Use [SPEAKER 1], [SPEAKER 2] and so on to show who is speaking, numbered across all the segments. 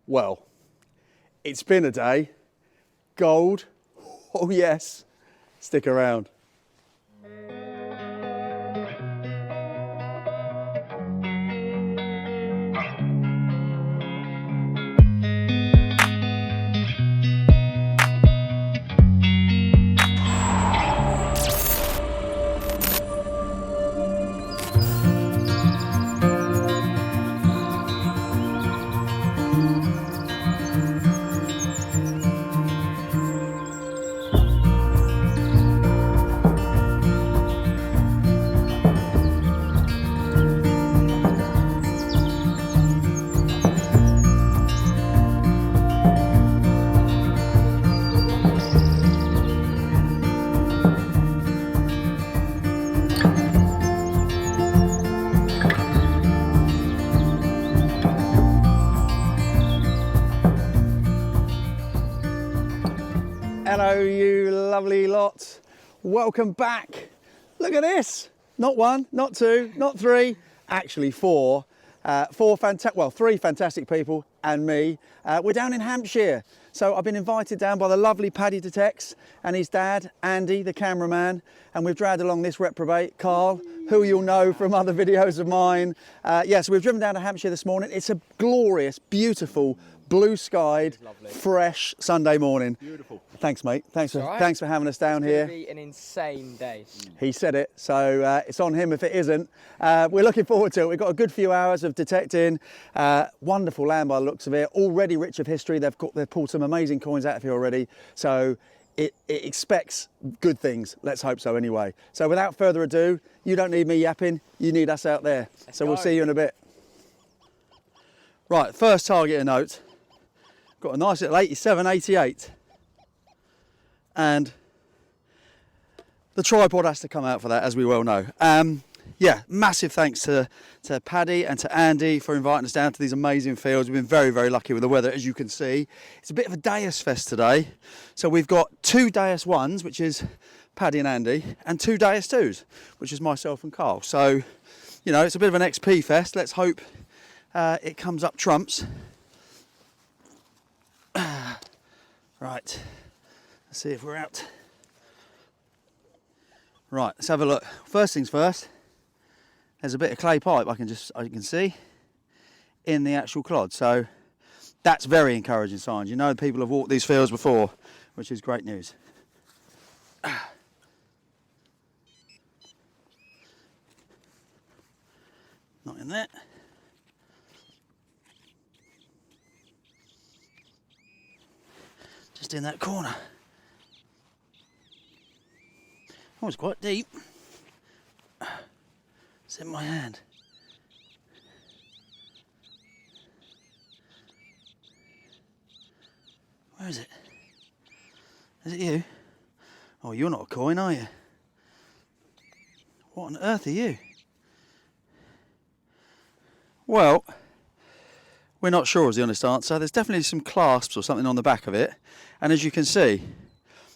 [SPEAKER 1] Well, it's been a day. Gold, oh yes, stick around. Hello, you lovely lot. Welcome back. Look at this. Not one, not two, not three, actually four. Three fantastic people and me. We're down in Hampshire. So I've been invited down by the lovely Paddy Detects and his dad, Andy, the cameraman. And we've dragged along this reprobate, Carl, who you'll know from other videos of mine. So we've driven down to Hampshire this morning. It's a glorious, beautiful, blue-skied, fresh Sunday morning.
[SPEAKER 2] Beautiful.
[SPEAKER 1] Thanks, mate. Thanks for having us down here.
[SPEAKER 3] It's going to be an insane day.
[SPEAKER 1] He said it, so it's on him if it isn't. We're looking forward to it. We've got a good few hours of detecting. Wonderful land by the looks of it. Already rich of history. They've pulled some amazing coins out of here already. So it expects good things. Let's hope so anyway. So without further ado, you don't need me yapping. You need us out there. So we'll see you in a bit. Right, first target of note. Got a nice little 87, 88. And the tripod has to come out for that, as we well know. Yeah, massive thanks to Paddy and to Andy for inviting us down to these amazing fields. We've been very, very lucky with the weather, as you can see. It's a bit of a Deus fest today. So we've got 2 Deus 1s, which is Paddy and Andy, and 2 Deus 2s, which is myself and Carl. So, you know, it's a bit of an XP fest. Let's hope it comes up trumps. Right, let's see if we're out. Right, let's have a look. First things first, there's a bit of clay pipe I can see in the actual clod. So that's very encouraging signs. You know, people have walked these fields before, which is great news. Not in there. Just in that corner. Oh, it's quite deep. It's in my hand. Where is it? Is it you? Oh, you're not a coin, are you? What on earth are you? Well, we're not sure is the honest answer. There's definitely some clasps or something on the back of it. And as you can see,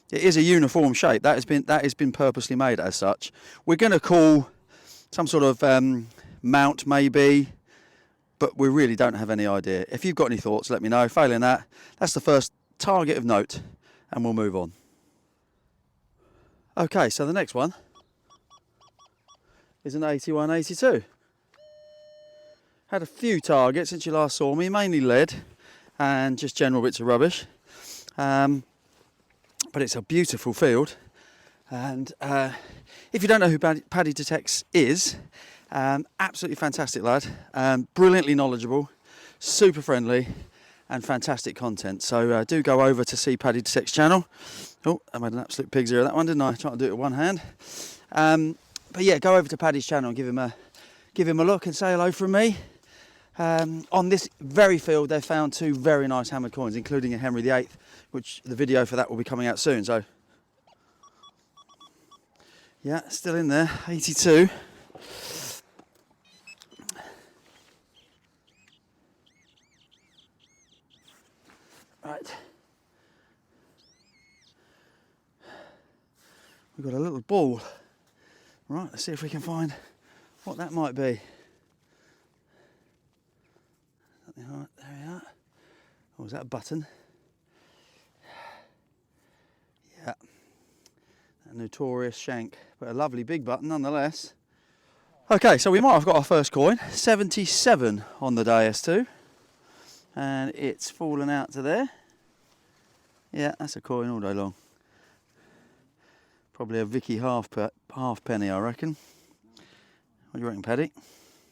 [SPEAKER 1] it is a uniform shape. That has been purposely made as such. We're going to call some sort of mount maybe, but we really don't have any idea. If you've got any thoughts, let me know. Failing that, that's the first target of note, and we'll move on. Okay, so the next one is an 81, 82. Had a few targets since you last saw me, mainly lead and just general bits of rubbish. But it's a beautiful field. And if you don't know who Paddy Detects is, absolutely fantastic lad, brilliantly knowledgeable, super friendly and fantastic content. So do go over to see Paddy Detects channel. Oh, I made an absolute pig's ear of that one, didn't I? Trying to do it with one hand. But yeah, go over to Paddy's channel and give him a look and say hello from me. On this very field, they've found 2 very nice hammered coins, including a Henry VIII, which the video for that will be coming out soon. So, yeah, still in there, 82. Right. We've got a little ball. Right, let's see if we can find what that might be. Right, there we are. is that a button? Yeah. A notorious shank, but a lovely big button nonetheless. Okay, so we might have got our first coin. 77 on the day S2. And it's fallen out to there. Yeah, that's a coin all day long. Probably a Vicky halfpenny, I reckon. What do you reckon, Paddy?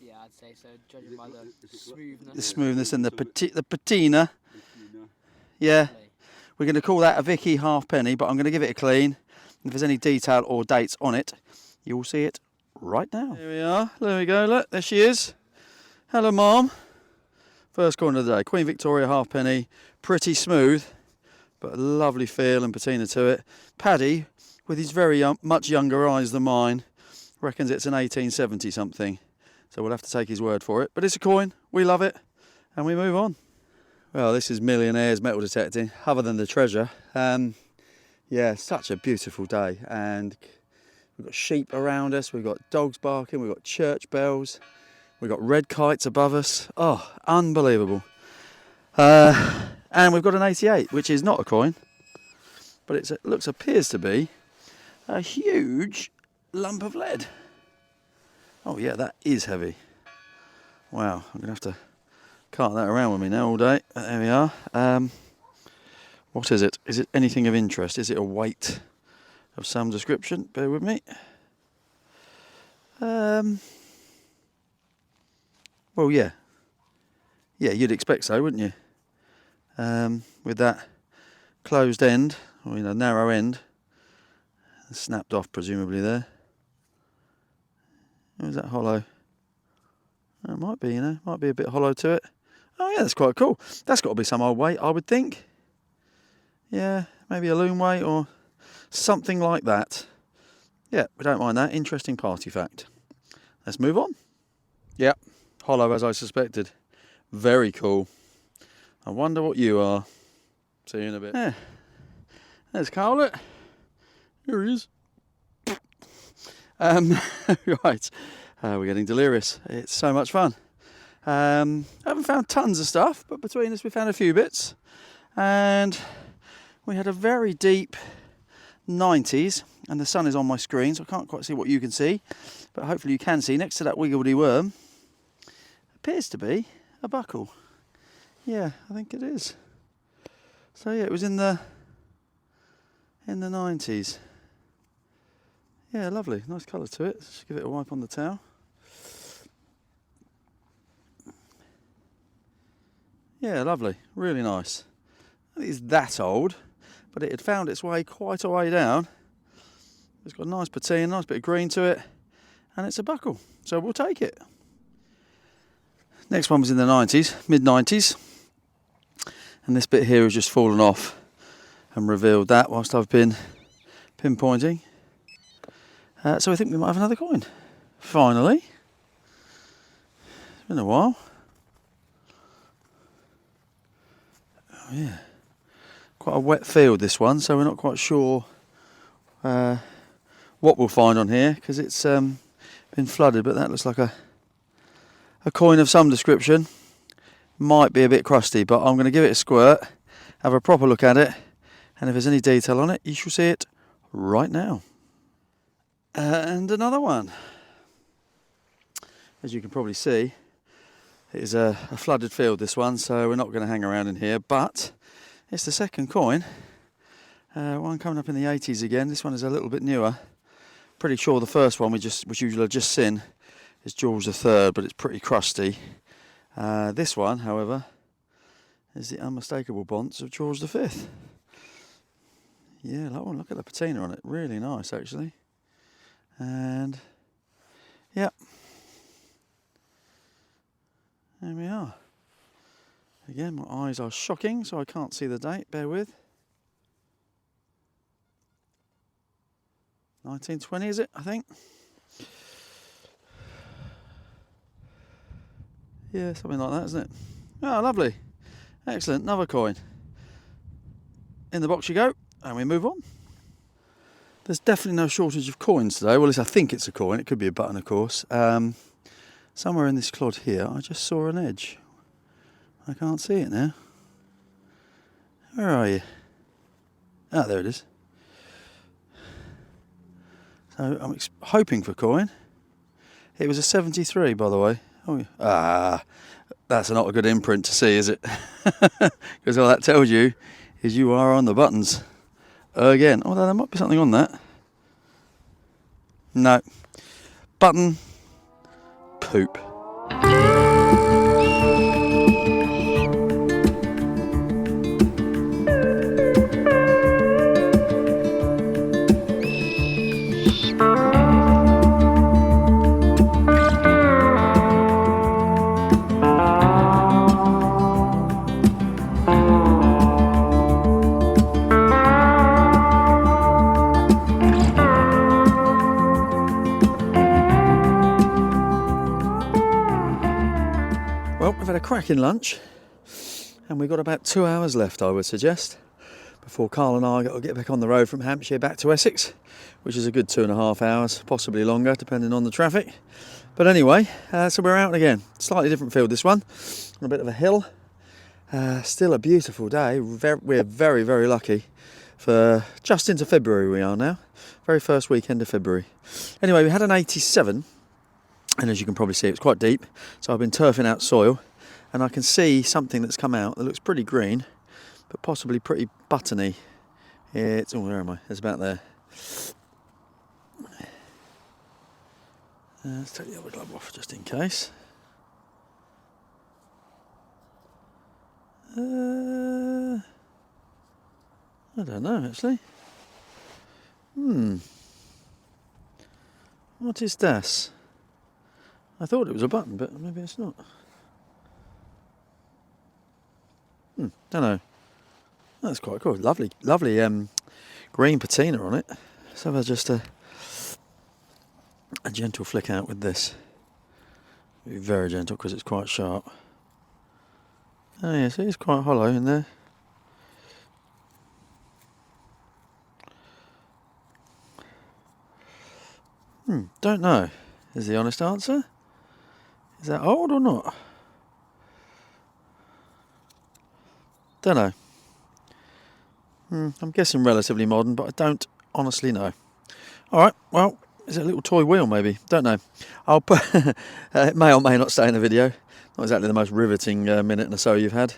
[SPEAKER 3] Yeah, I'd say so, judging by the smoothness.
[SPEAKER 1] The smoothness and the patina. Yeah, we're going to call that a Vicky halfpenny, but I'm going to give it a clean. If there's any detail or dates on it, you will see it right now. Here we are. There we go. Look, there she is. Hello, Mom. First coin of the day. Queen Victoria halfpenny. Pretty smooth, but a lovely feel and patina to it. Paddy, with his very much younger eyes than mine, reckons it's an 1870 something. So we'll have to take his word for it. But it's a coin. We love it. And we move on. Well, this is Millionaire's metal detecting, other than the treasure. Yeah, such a beautiful day. And we've got sheep around us. We've got dogs barking. We've got church bells. We've got red kites above us. Oh, unbelievable. And we've got an 88, which is not a coin. But it appears to be a huge lump of lead. Oh yeah, that is heavy. Wow, I'm going to have to cart that around with me now all day. But there we are. What is it? Is it anything of interest? Is it a weight of some description? Bear with me. Well, yeah. Yeah, you'd expect so, wouldn't you? With that closed end, or narrow end, snapped off presumably there. Or is that hollow? It might be, might be a bit hollow to it. Oh yeah, that's quite cool. That's got to be some old weight, I would think. Yeah, maybe a loom weight or something like that. Yeah, we don't mind that. Interesting party fact. Let's move on. Yep, hollow as I suspected. Very cool. I wonder what you are. See you in a bit. Yeah, there's Carl. Here he is. Right, we're getting delirious. It's so much fun. I haven't found tons of stuff, but between us we found a few bits. And we had a very deep 90s, and the sun is on my screen, so I can't quite see what you can see, but hopefully you can see next to that wiggledy worm appears to be a buckle. Yeah, I think it is. So yeah, it was in the 90s. Yeah, lovely, nice colour to it. Just give it a wipe on the towel. Yeah, lovely, really nice. I think it's that old, but it had found its way quite a way down. It's got a nice patina, nice bit of green to it, and it's a buckle, so we'll take it. Next one was in the 90s, mid-90s, and this bit here has just fallen off and revealed that whilst I've been pinpointing. So I think we might have another coin. Finally. It's been a while. Oh yeah. Quite a wet field this one, so we're not quite sure what we'll find on here because it's been flooded, but that looks like a coin of some description. Might be a bit crusty, but I'm going to give it a squirt, have a proper look at it, and if there's any detail on it, you shall see it right now. And another one. As you can probably see, it is a flooded field, this one, so we're not going to hang around in here, but it's the second coin. One coming up in the 80s again. This one is a little bit newer. Pretty sure the first one which you'll have just seen is George III, but it's pretty crusty. This one, however, is the unmistakable bonds of George V. Yeah, that one, look at the patina on it. Really nice, actually. And, yeah. There we are. Again, my eyes are shocking, so I can't see the date. Bear with. 1920, is it? I think. Yeah, something like that, isn't it? Oh, lovely. Excellent. Another coin. In the box you go, and we move on. There's definitely no shortage of coins today. Well, at least I think it's a coin. It could be a button, of course. Somewhere in this clod here, I just saw an edge. I can't see it now. Where are you? Ah, there it is. So I'm hoping for coin. It was a 73, by the way. Oh, that's not a good imprint to see, is it? Because all that tells you is you are on the buttons again. Although there might be something on that. No. Button. Poop. Well, we've had a cracking lunch and we've got about 2 hours left, I would suggest, before Carl and I got to get back on the road from Hampshire back to Essex, which is a good 2.5 hours, possibly longer, depending on the traffic. But anyway, so we're out again. Slightly different field, this one, on a bit of a hill. Still a beautiful day. We're very, very lucky for just into February we are now. Very first weekend of February. Anyway, we had an 87. And as you can probably see, it's quite deep. So I've been turfing out soil and I can see something that's come out that looks pretty green, but possibly pretty buttony. It's, oh, where am I? It's about there. Let's take the other glove off just in case. I don't know actually. What is this? I thought it was a button, but maybe it's not. Don't know. That's quite cool. Lovely, lovely green patina on it. So have just a gentle flick out with this. Be very gentle because it's quite sharp. Oh yes, it is quite hollow in there. Don't know, is the honest answer. Is that old or not? Don't know. I'm guessing relatively modern, but I don't honestly know. Alright, well, is it a little toy wheel maybe? Don't know. I'll put it may or may not stay in the video. Not exactly the most riveting minute or so you've had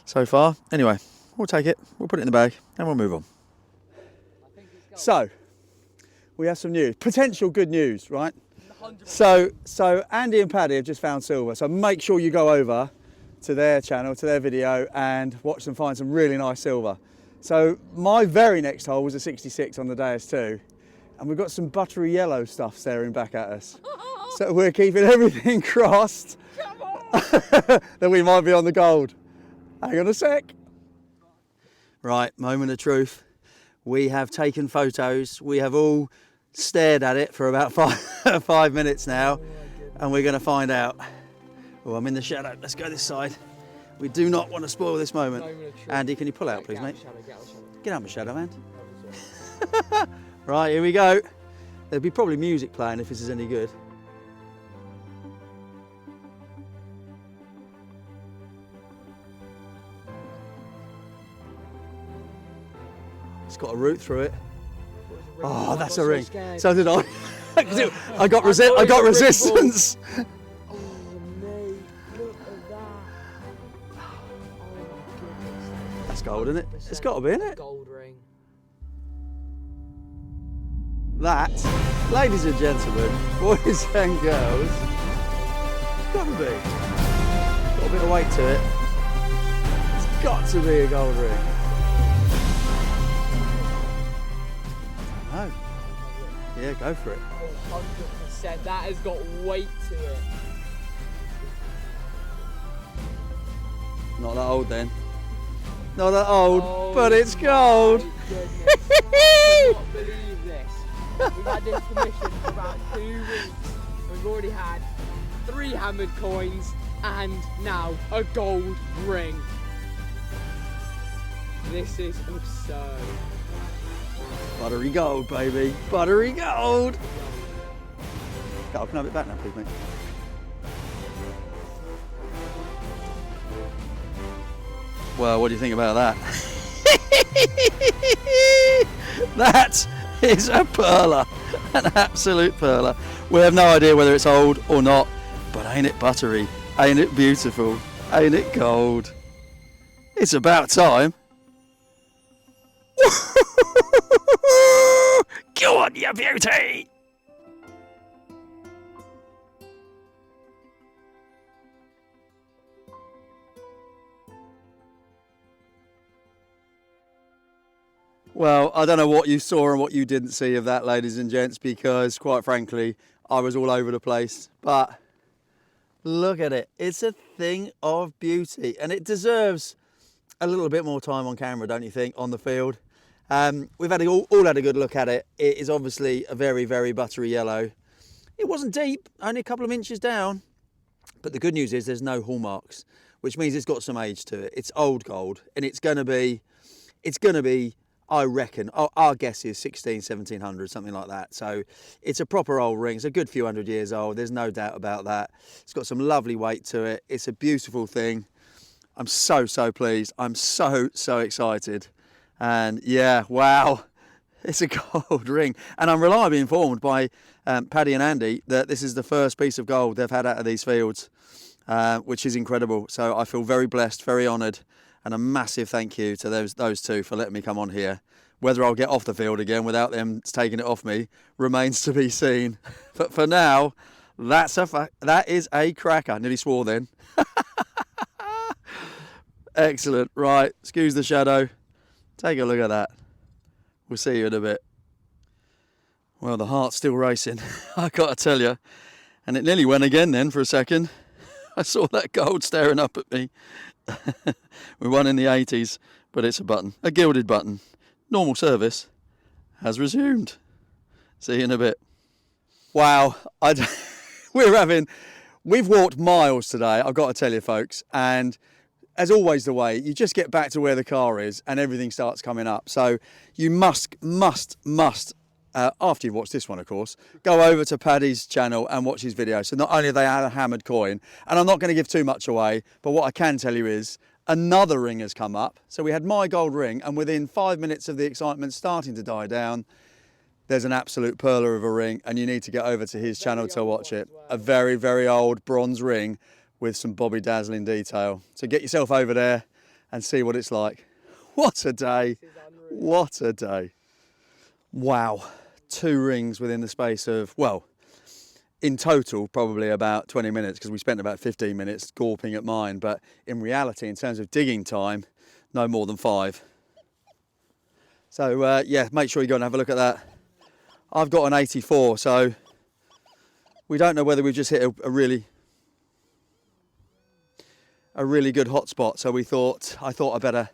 [SPEAKER 1] so far. Anyway, we'll take it, we'll put it in the bag, and we'll move on. So, we have some news. Potential good news, right? 100%. So Andy and Paddy have just found silver. So make sure you go over to their channel, to their video, and watch them find some really nice silver. So my very next hole was a 66 on the Deus too, and we've got some buttery yellow stuff staring back at us. So we're keeping everything crossed that we might be on the gold. Hang on a sec. Right, moment of truth. We have taken photos. We have all stared at it for about 5 minutes now, and we're going to find out. Oh, I'm in the shadow. Let's go this side. We do not want to spoil this moment. Andy, can you pull out, please, mate? Get out of the shadow, man. Right, here we go. There'll be probably music playing if this is any good. It's got a root through it. Oh, that's a ring. So did I. I got resistance.
[SPEAKER 3] Oh mate, look at that. Oh my goodness.
[SPEAKER 1] That's gold, isn't it? It's got to be, isn't it?
[SPEAKER 3] Gold ring.
[SPEAKER 1] That, ladies and gentlemen, boys and girls, it's got to be. Got a bit of weight to it. It's got to be a gold ring. No. Yeah, go for it.
[SPEAKER 3] 100%. That has got weight to it.
[SPEAKER 1] Not that old then. Not that old, but it's gold.
[SPEAKER 3] I cannot believe this. We've had this commission for about 2 weeks. We've already had 3 hammered coins and now a gold ring. This is absurd.
[SPEAKER 1] Buttery gold, baby. Buttery gold. Can I have it back now, please, mate? Well, what do you think about that? That is a perler, an absolute perler. We have no idea whether it's old or not, but ain't it buttery? Ain't it beautiful? Ain't it gold? It's about time. Go on, you beauty! Well, I don't know what you saw and what you didn't see of that, ladies and gents, because quite frankly, I was all over the place. But look at it. It's a thing of beauty, and it deserves a little bit more time on camera, don't you think, on the field? We've had all had a good look at it. It is obviously a very, very buttery yellow. It wasn't deep, only a couple of inches down. But the good news is there's no hallmarks, which means it's got some age to it. It's old gold, and it's going to be, I reckon, our guess is 1700, something like that. So it's a proper old ring. It's a good few hundred years old. There's no doubt about that. It's got some lovely weight to it. It's a beautiful thing. I'm so pleased. I'm so excited. And yeah, wow, it's a gold ring. And I'm reliably informed by Paddy and Andy that this is the first piece of gold they've had out of these fields, which is incredible. So I feel very blessed, very honoured. And a massive thank you to those two for letting me come on here. Whether I'll get off the field again without them taking it off me remains to be seen. But for now, that is a cracker. Nearly swore then. Excellent. Right, excuse the shadow. Take a look at that. We'll see you in a bit. Well, the heart's still racing, I got to tell you. And it nearly went again then for a second. I saw that gold staring up at me. We won in the 80s, but it's a button, a gilded button. Normal service has resumed. See you in a bit. Wow, we've walked miles today, I've got to tell you folks, and as always the way, you just get back to where the car is and everything starts coming up. So you must, after you've watched this one, of course, go over to Paddy's channel and watch his video. So not only have they had a hammered coin, and I'm not going to give too much away, but what I can tell you is another ring has come up. So we had my gold ring, and within 5 minutes of the excitement starting to die down, there's an absolute perler of a ring, and you need to get over to his channel to watch it. A very, very old bronze ring with some bobby dazzling detail. So get yourself over there and see what it's like. What a day. What a day. Wow. 2 rings within the space of, well, in total, probably about 20 minutes, because we spent about 15 minutes gawping at mine. But in reality, in terms of digging time, no more than 5. So, yeah, make sure you go and have a look at that. I've got an 84, so we don't know whether we've just hit a really good hot spot. So I thought I'd better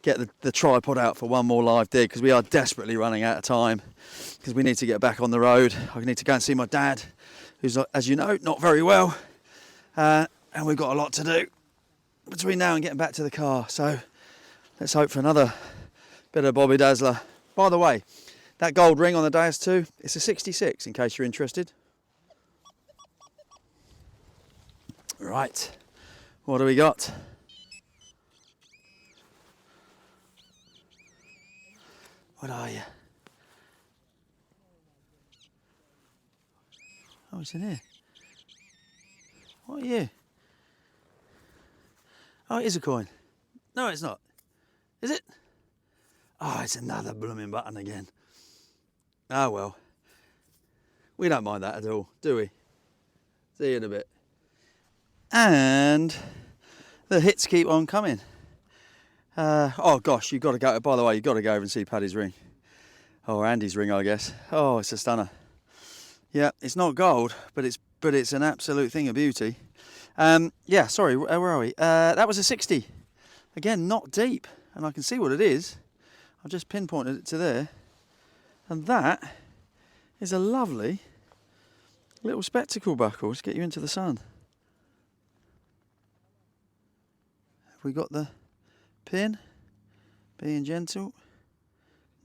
[SPEAKER 1] get the tripod out for one more live dig, because we are desperately running out of time, because we need to get back on the road. I need to go and see my dad, who's, as you know, not very well, and we've got a lot to do between now and getting back to the car. So let's hope for another bit of Bobby Dazzler. By the way, that gold ring on the dais too, it's a 66 in case you're interested. Right, what do we got? What are you? Oh, it's in here. What are you? Oh, it is a coin. No, it's not. Is it? Oh, it's another blooming button again. Oh, well. We don't mind that at all, do we? See you in a bit. And the hits keep on coming. Oh gosh, you've got to go. By the way, you've got to go over and see Paddy's ring, or Andy's ring, I guess. Oh, it's a stunner. Yeah, it's not gold, but it's an absolute thing of beauty. Yeah, sorry, where are we? That was a 60. Again, not deep, and I can see what it is. I've just pinpointed it to there, and that is a lovely little spectacle buckle to get you into the sun. Have we got the pin? Being gentle?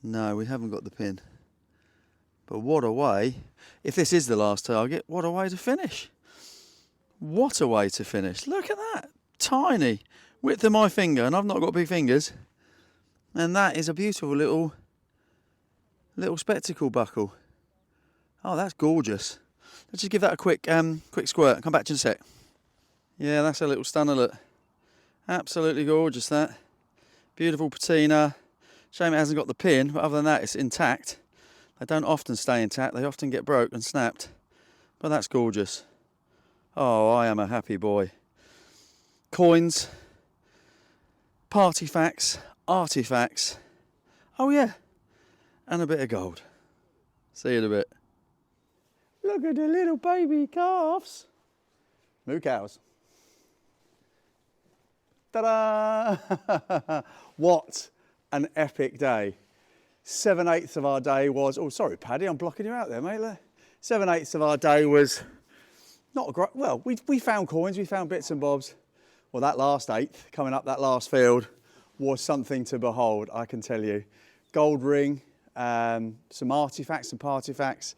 [SPEAKER 1] No, we haven't got the pin. But what a way, if this is the last target, what a way to finish. What a way to finish. Look at that. Tiny. Width of my finger, and I've not got big fingers. And that is a beautiful little spectacle buckle. Oh, that's gorgeous. Let's just give that a quick squirt. Come back to you in a sec. Yeah, that's a little stunner, look. Absolutely gorgeous, that. Beautiful patina. Shame it hasn't got the pin, but other than that, it's intact. They don't often stay intact. They often get broke and snapped. But that's gorgeous. Oh, I am a happy boy. Coins, party facts, artifacts. Oh yeah, and a bit of gold. See you in a bit. Look at the little baby calves. Moo cows. Ta-da! What an epic day. 7/8 of our day was, oh sorry Paddy, I'm blocking you out there mate. 7/8 of our day was not a great, well, we found coins, we found bits and bobs. Well, that last eighth, coming up that last field, was something to behold, I can tell you. Gold ring, some artifacts, some party facts,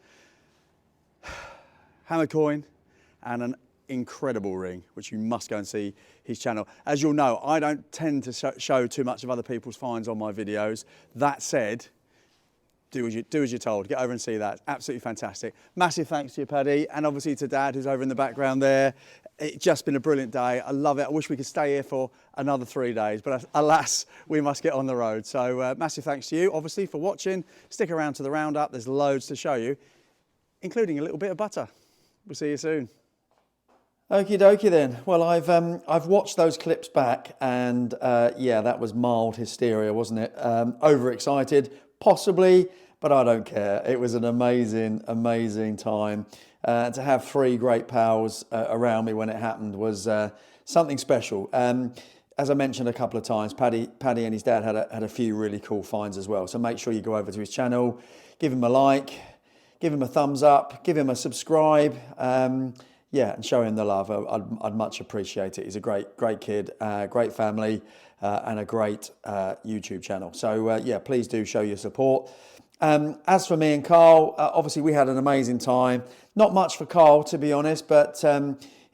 [SPEAKER 1] hammer coin, and an incredible ring, which you must go and see his channel. As you'll know, I don't tend to show too much of other people's finds on my videos. That said, do as you're told. Get over and see that. Absolutely fantastic. Massive thanks to you, Paddy, and obviously to Dad, who's over in the background there. It's just been a brilliant day. I love it. I wish we could stay here for another 3 days, but alas, we must get on the road. So massive thanks to you, obviously, for watching. Stick around to the roundup. There's loads to show you, including a little bit of butter. We'll see you soon. Okie dokie then. Well, I've watched those clips back, and yeah, that was mild hysteria, wasn't it? Overexcited, possibly, but I don't care. It was an amazing, amazing time. To have three great pals around me when it happened was something special. As I mentioned a couple of times, Paddy and his dad had a few really cool finds as well. So make sure you go over to his channel, give him a like, give him a thumbs up, give him a subscribe. Yeah, and show him the love. I'd much appreciate it. He's a great kid, great family, and a great YouTube channel. So yeah, please do show your support. As for me and Carl, obviously we had an amazing time. Not much for Carl, to be honest, but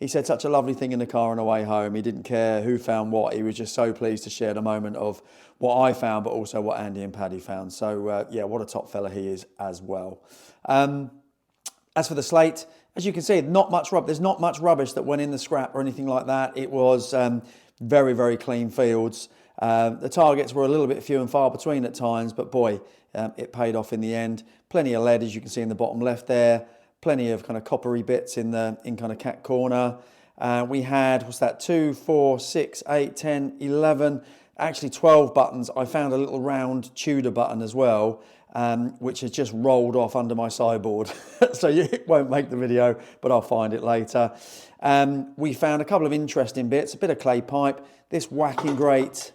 [SPEAKER 1] he said such a lovely thing in the car on the way home. He didn't care who found what. He was just so pleased to share the moment of what I found, but also what Andy and Paddy found. So yeah, what a top fella he is as well. As for the slate, as you can see, there's not much rubbish that went in the scrap or anything like that. It was very, very clean fields. The targets were a little bit few and far between at times, but boy, it paid off in the end. Plenty of lead, as you can see in the bottom left there. Plenty of kind of coppery bits in kind of cat corner. We had, what's that, 2, 4, 6, 8, 10, 11, actually 12 buttons. I found a little round Tudor button as well, which has just rolled off under my sideboard. So it won't make the video, but I'll find it later. We found a couple of interesting bits, a bit of clay pipe, this whacking grate,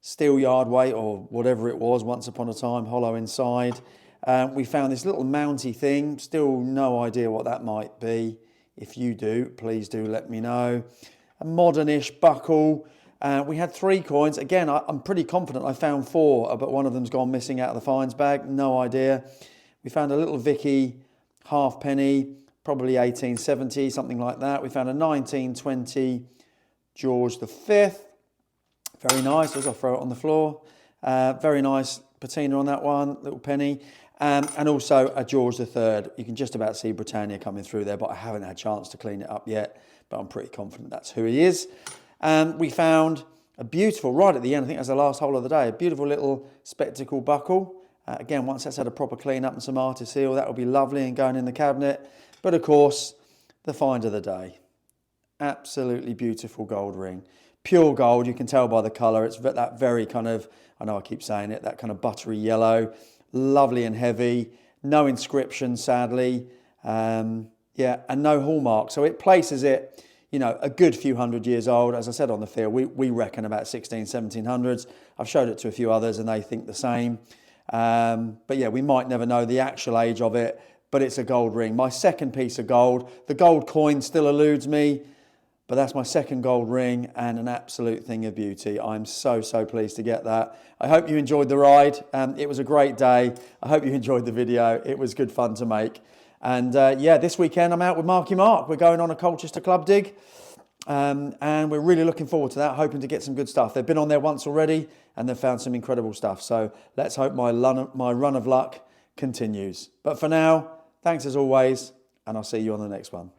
[SPEAKER 1] steel yard weight or whatever it was once upon a time, hollow inside. We found this little mounty thing, still no idea what that might be. If you do, please do let me know. A modernish buckle. We had 3 coins. Again, I'm pretty confident I found 4, but one of them's gone missing out of the finds bag. No idea. We found a little Vicky halfpenny, probably 1870, something like that. We found a 1920 George V. Very nice. I'll throw it on the floor. Very nice patina on that one, little penny. And also a George III. You can just about see Britannia coming through there, but I haven't had a chance to clean it up yet. But I'm pretty confident that's who he is. We found a beautiful, right at the end, I think that's the last hole of the day, a beautiful little spectacle buckle. Again, once that's had a proper clean up and some artist seal, that will be lovely and going in the cabinet. But of course, the find of the day. Absolutely beautiful gold ring. Pure gold, you can tell by the colour. It's that very kind of, I know I keep saying it, that kind of buttery yellow. Lovely and heavy. No inscription, sadly. Yeah, and no hallmark. So it places it, you know, a good few hundred years old. As I said on the field, we reckon about 1700s. I've showed it to a few others and they think the same. But yeah, we might never know the actual age of it, but it's a gold ring. My second piece of gold. The gold coin still eludes me, but that's my second gold ring and an absolute thing of beauty. I'm so pleased to get that. I hope you enjoyed the ride. It was a great day. I hope you enjoyed the video. It was good fun to make. And yeah, this weekend I'm out with Marky Mark. We're going on a Colchester club dig. And we're really looking forward to that, hoping to get some good stuff. They've been on there once already and they've found some incredible stuff. So let's hope my run of luck continues. But for now, thanks as always, and I'll see you on the next one.